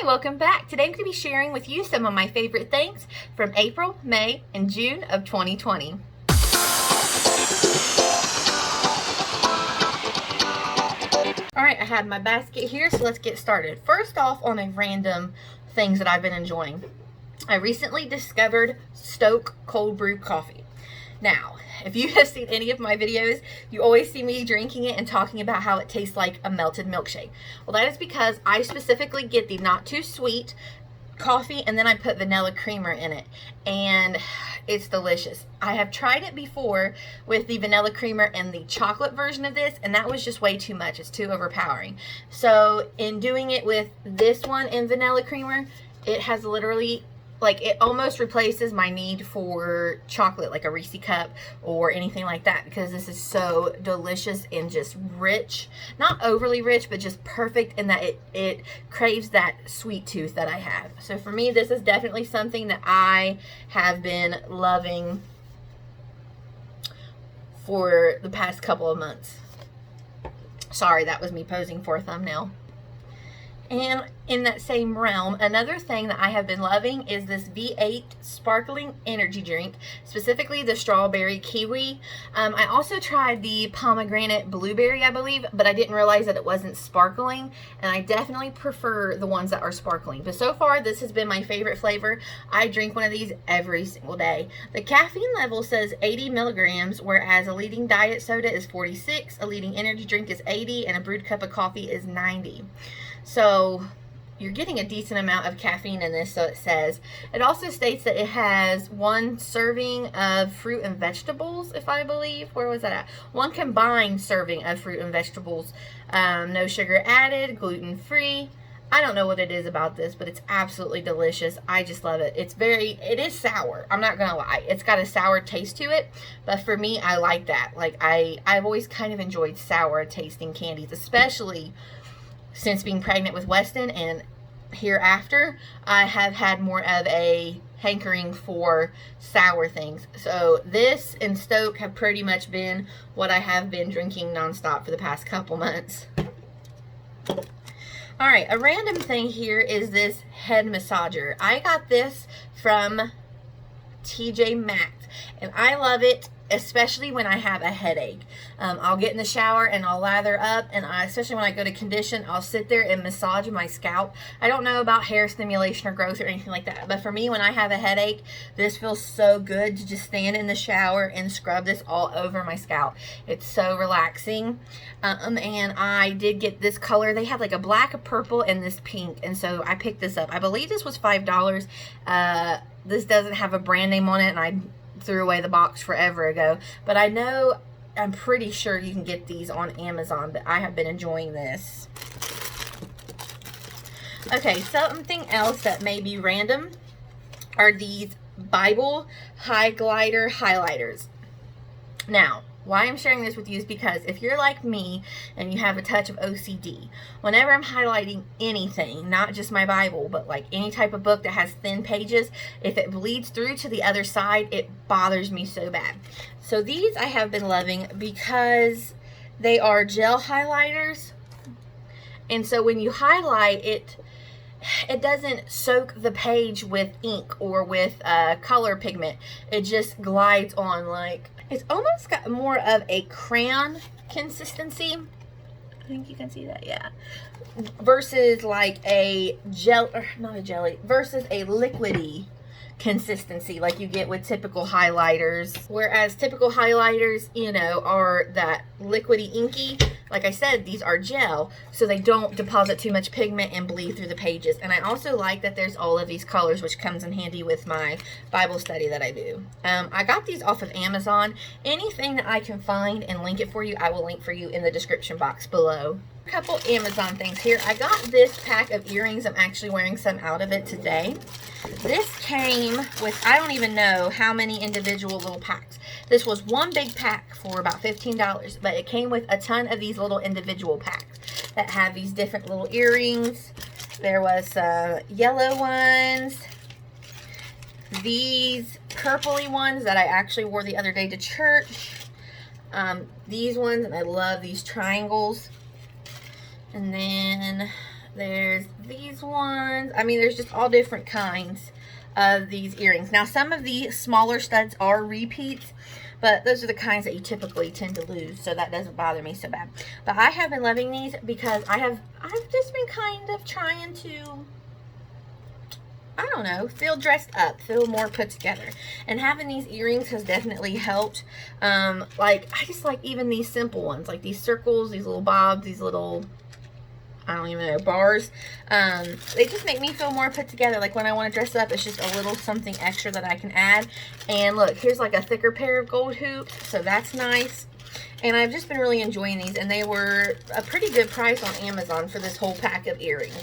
Hi, welcome back. Today I'm going to be sharing with you some of my favorite things from April, May, and June of 2020. Alright, I have my basket here, so let's get started. First off, on a random things that I've been enjoying. I recently discovered Stok cold brew coffee. Now, if you have seen any of my videos, you always see me drinking it and talking about how it tastes like a melted milkshake. Well, that is because I specifically get the not too sweet coffee and then I put vanilla creamer in it, and it's delicious. I have tried it before with the vanilla creamer and the chocolate version of this, and that was just way too much. It's too overpowering. So in doing it with this one in vanilla creamer, it has literally, like, it almost replaces my need for chocolate, like a Reese cup or anything like that, because this is so delicious and just rich. Not overly rich, but just perfect in that it craves that sweet tooth that I have. So for me, this is definitely something that I have been loving for the past couple of months. Sorry, that was me posing for a thumbnail. And in that same realm, another thing that I have been loving is this V8 sparkling energy drink, specifically the strawberry kiwi. I also tried the pomegranate blueberry, I believe, but I didn't realize that it wasn't sparkling, and I definitely prefer the ones that are sparkling. But so far, this has been my favorite flavor. I drink one of these every single day. The caffeine level says 80 milligrams, whereas a leading diet soda is 46, a leading energy drink is 80, and a brewed cup of coffee is 90. So you're getting a decent amount of caffeine in this, so it says. It also states that it has 1 serving of fruit and vegetables, if I believe. Where was that at? 1 combined serving of fruit and vegetables. No sugar added, gluten-free. I don't know what it is about this, but it's absolutely delicious. I just love it. It is sour. I'm not gonna lie. It's got a sour taste to it, but for me, I like that. Like, I've always kind of enjoyed sour tasting candies, especially since being pregnant with Weston, and hereafter I have had more of a hankering for sour things. So this and Stok have pretty much been what I have been drinking nonstop for the past couple months. Alright, a random thing here is this head massager. I got this from TJ Maxx, and I love it, especially when I have a headache. I'll get in the shower and I'll lather up, and especially when I go to condition, I'll sit there and massage my scalp. I don't know about hair stimulation or growth or anything like that, but for me, when I have a headache, this feels so good to just stand in the shower and scrub this all over my scalp. It's so relaxing. And I did get this color. They have like a black, a purple, and this pink, and so I picked this up. I believe this was $5. This doesn't have a brand name on it, and I threw away the box forever ago, but I'm pretty sure you can get these on Amazon, but I have been enjoying this. Okay, something else that may be random are these Bible High Glider highlighters. Now, why I'm sharing this with you is because if you're like me and you have a touch of OCD, whenever I'm highlighting anything, not just my Bible, but like any type of book that has thin pages, if it bleeds through to the other side, it bothers me so bad. So these I have been loving because they are gel highlighters, and so when you highlight it, it doesn't soak the page with ink or with color pigment. It just glides on. Like, it's almost got more of a crayon consistency. I think you can see that, yeah. Versus like a gel, or not a jelly, versus a liquidy consistency like you get with typical highlighters. Whereas typical highlighters, you know, are that liquidy inky. Like I said, these are gel, so they don't deposit too much pigment and bleed through the pages. And I also like that there's all of these colors, which comes in handy with my Bible study that I do. I got these off of Amazon. Anything that I can find and link it for you, I will link for you in the description box below. A couple Amazon things here. I got this pack of earrings. I'm actually wearing some out of it today. This came with, I don't even know how many individual little packs. This was one big pack for about $15, but it came with a ton of these little individual packs that have these different little earrings. There was yellow ones, these purpley ones that I actually wore the other day to church, these ones, and I love these triangles. And then There's these ones. I mean, there's just all different kinds of these earrings. Now, some of the smaller studs are repeats, but those are the kinds that you typically tend to lose, so that doesn't bother me so bad. But I have been loving these because I've just been kind of trying to, I don't know, feel dressed up, feel more put together. And having these earrings has definitely helped. Like, I just like even these simple ones, like these circles, these little bobs, these little, I don't even know, bars. They just make me feel more put together. Like when I want to dress up, it's just a little something extra that I can add. And look, here's like a thicker pair of gold hoops, so that's nice. And I've just been really enjoying these, and they were a pretty good price on Amazon for this whole pack of earrings.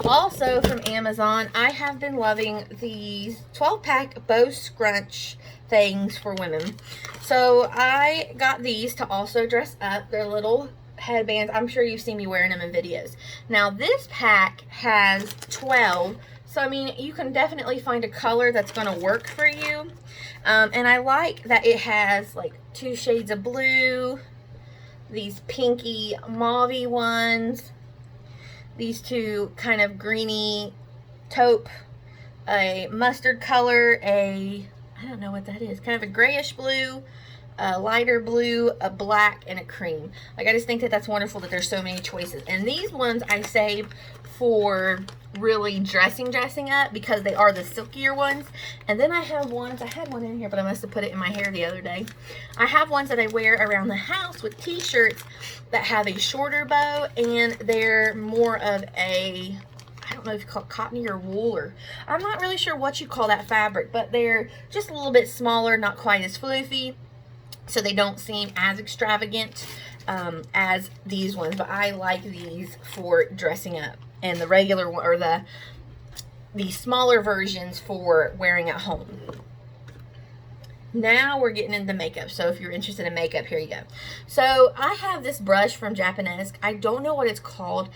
Also from Amazon, I have been loving these 12-pack bow scrunch things for women. So I got these to also dress up. They're little headbands. I'm sure you've seen me wearing them in videos. Now this pack has 12, so I mean you can definitely find a color that's going to work for you. And I like that it has like 2 shades of blue, these pinky mauvey ones, these 2 kind of greeny taupe, a mustard color, I don't know what that is, kind of a grayish blue, a lighter blue, a black, and a cream. Like, I just think that that's wonderful that there's so many choices. And these ones I save for really dressing up because they are the silkier ones. And then I have ones, I had one in here, but I must have put it in my hair the other day. I have ones that I wear around the house with t-shirts that have a shorter bow, and they're more of a, I don't know if you call it cottony or wool, or I'm not really sure what you call that fabric, but they're just a little bit smaller, not quite as floofy, so they don't seem as extravagant as these ones. But I like these for dressing up, and the regular one, or the smaller versions for wearing at home. Now we're getting into makeup. So if you're interested in makeup, here you go. So I have this brush from Japonesque. I don't know what it's called,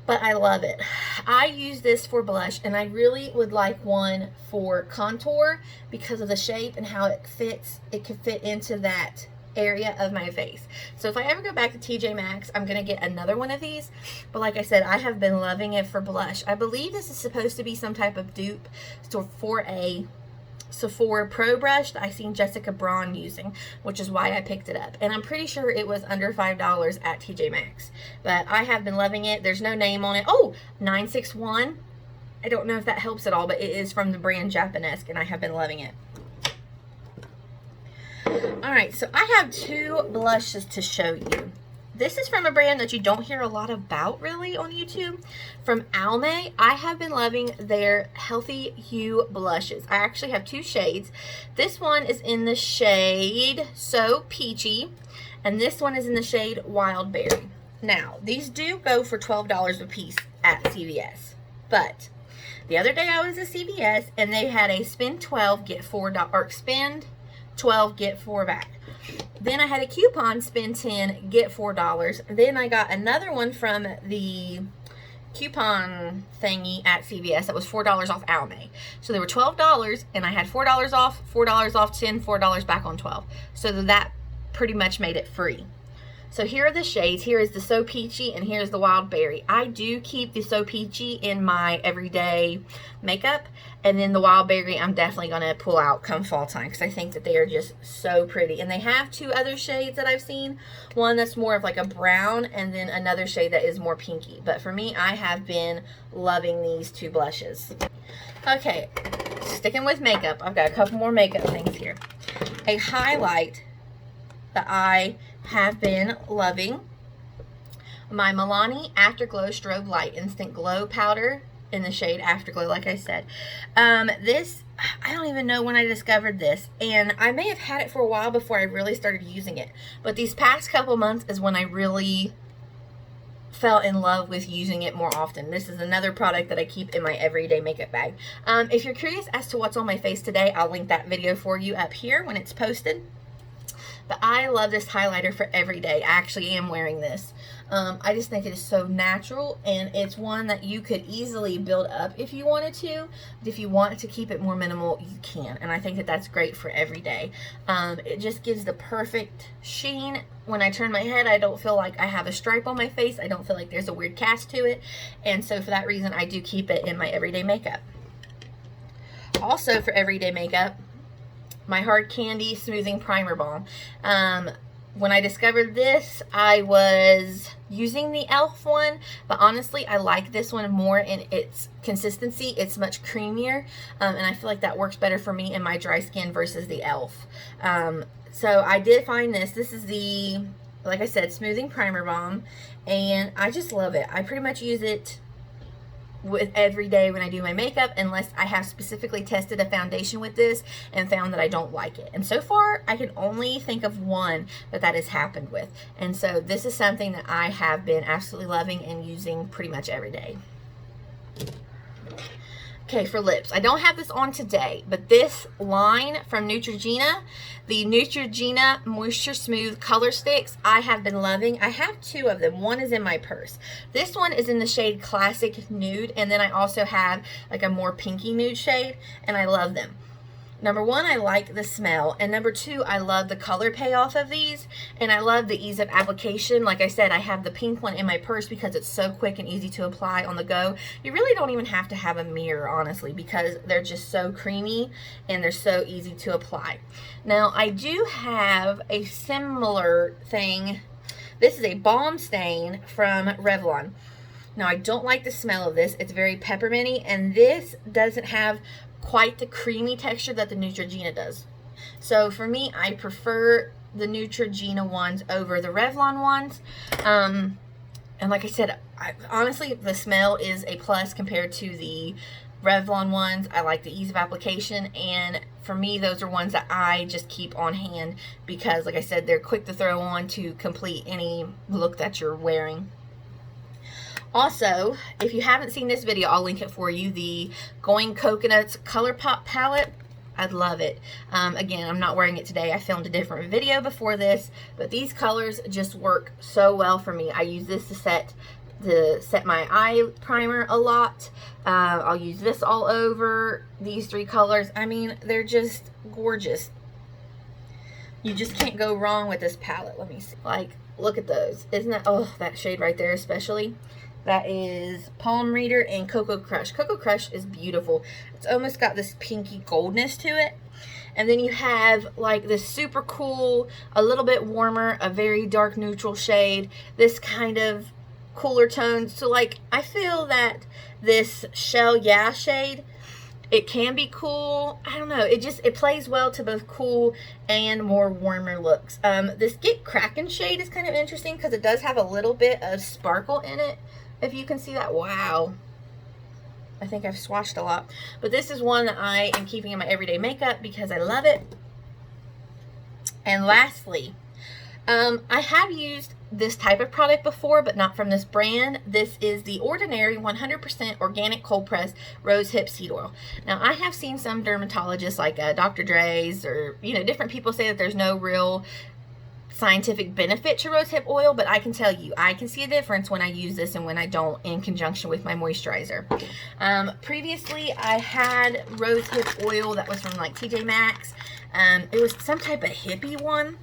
but I love it. I use this for blush, and I really would like one for contour because of the shape and how it fits. It can fit into that area of my face. So if I ever go back to TJ Maxx, I'm going to get another one of these. But like I said, I have been loving it for blush. I believe this is supposed to be some type of dupe for a Sephora Pro brush that I seen Jessica Braun using, which is why I picked it up. And I'm pretty sure it was under $5 at TJ Maxx. But I have been loving it. There's no name on it. Oh, 961. I don't know if that helps at all, but it is from the brand Japonesque, and I have been loving it. Alright, so I have 2 blushes to show you. This is from a brand that you don't hear a lot about really on YouTube. From Almay, I have been loving their Healthy Hue blushes. I actually have 2 shades. This one is in the shade So Peachy, and this one is in the shade Wild Berry. Now, these do go for $12 a piece at CVS, but the other day I was at CVS and they had a spend 12 get $4, or spend 12 get 4 back. Then I had a coupon, spend 10 get $4. Then I got another one from the coupon thingy at CVS that was $4 off Almay. So they were $12 and I had $4 off, $4 off 10, $4 back on 12. So that pretty much made it free. So here are the shades. Here is the So Peachy and here's the Wild Berry. I do keep the So Peachy in my everyday makeup, and then the Wild Berry I'm definitely going to pull out come fall time because I think that they are just so pretty. And they have 2 other shades that I've seen. One that's more of like a brown, and then another shade that is more pinky. But for me, I have been loving these 2 blushes. Okay, sticking with makeup, I've got a couple more makeup things here. A highlight that I have been loving, my Milani Afterglow Strobelight Instant Glow Powder in the shade Afterglow, like I said. This, I don't even know when I discovered this, and I may have had it for a while before I really started using it, but these past couple months is when I really fell in love with using it more often. This is another product that I keep in my everyday makeup bag. If you're curious as to what's on my face today, I'll link that video for you up here when it's posted. But I love this highlighter for every day. I actually am wearing this. I just think it is so natural, and it's one that you could easily build up if you wanted to. But if you want to keep it more minimal, you can. And I think that that's great for every day. It just gives the perfect sheen. When I turn my head, I don't feel like I have a stripe on my face. I don't feel like there's a weird cast to it. And so for that reason, I do keep it in my everyday makeup. Also for everyday makeup, my Hard Candy Smoothing Primer Balm. When I discovered this, I was using the e.l.f. one, but honestly, I like this one more in its consistency. It's much creamier, and I feel like that works better for me in my dry skin versus the e.l.f. So I did find this. This is the, like I said, Smoothing Primer Balm, and I just love it. I pretty much use it with every day when I do my makeup, unless I have specifically tested a foundation with this and found that I don't like it. And so far, I can only think of one that has happened with. And so this is something that I have been absolutely loving and using pretty much every day. Okay, for lips, I don't have this on today, but this line from Nuetrogena, the Nuetrogena MoistrueSmooth Color Sticks, I have been loving. I have two of them. One is in my purse. This one is in the shade Classic Nude, and then I also have like a more pinky nude shade, and I love them. Number one, I like the smell, and number two, I love the color payoff of these, and I love the ease of application. Like I said, I have the pink one in my purse because it's so quick and easy to apply on the go. You really don't even have to have a mirror, honestly, because they're just so creamy and they're so easy to apply. Now, I do have a similar thing. This is a Balm Stain from Revlon. Now, I don't like the smell of this. It's very pepperminty, and this doesn't have quite the creamy texture that the Neutrogena does. So for me, I prefer the Neutrogena ones over the Revlon ones. And like I said, honestly, the smell is a plus compared to the Revlon ones. I like the ease of application, and for me, those are ones that I just keep on hand because, like I said, they're quick to throw on to complete any look that you're wearing. Also, if you haven't seen this video, I'll link it for you, the Going Coconuts Colourpop palette. I'd love it. Again, I'm not wearing it today. I filmed a different video before this, but these colors just work so well for me. I use this to set my eye primer a lot. I'll use this all over these three colors. I mean, they're just gorgeous. You just can't go wrong with this palette. Let me see. Like, look at those. Isn't that, oh, that shade right there especially. That is Palm Reader and Cocoa Crush. Cocoa Crush is beautiful. It's almost got this pinky goldness to it. And then you have like this super cool, a little bit warmer, a very dark neutral shade. This kind of cooler tone. So like, I feel that this Shell Yeah shade, it can be cool. I don't know. It plays well to both cool and more warmer looks. This Get Crackin' shade is kind of interesting because it does have a little bit of sparkle in it. If you can see that, wow. I think I've swatched a lot. But this is one that I am keeping in my everyday makeup because I love it. And lastly, I have used this type of product before, but not from this brand. This is the Ordinary 100% Organic Cold Press Rosehip Seed Oil. Now, I have seen some dermatologists like Dr. Dre's or, you know, different people say that there's no real scientific benefit to rosehip oil, but I can tell you, I can see a difference when I use this and when I don't in conjunction with my moisturizer. Previously, I had rosehip oil that was from like TJ Maxx. It was some type of hippie one.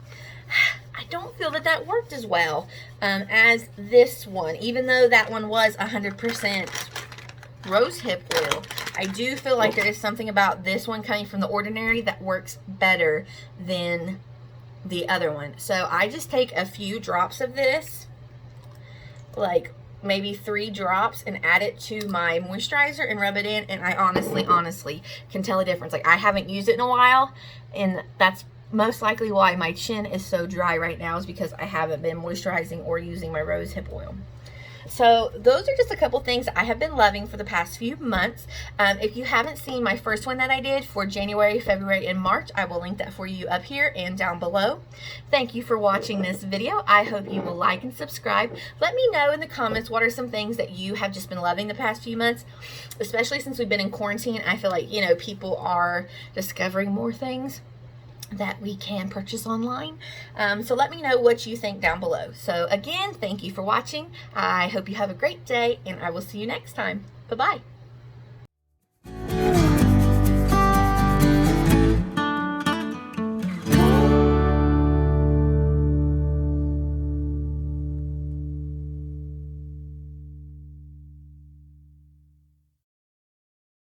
I don't feel that worked as well as this one, even though that one was 100% rosehip oil. I do feel like there is something about this one coming from the Ordinary that works better than the other one. So I just take a few drops of this, like maybe 3 drops, and add it to my moisturizer and rub it in, and I honestly can tell a difference. Like, I haven't used it in a while, and that's most likely why my chin is so dry right now, is because I haven't been moisturizing or using my rosehip oil. So those are just a couple things I have been loving for the past few months. If you haven't seen my first one that I did for January, February, and March, I will link that for you up here and down below. Thank you for watching this video. I hope you will like and subscribe. Let me know in the comments what are some things that you have just been loving the past few months, especially since we've been in quarantine. I feel like, you know, people are discovering more things. that we can purchase online. So let me know what you think down below. So again, thank you for watching. I hope you have a great day, and I will see you next time. Bye-bye.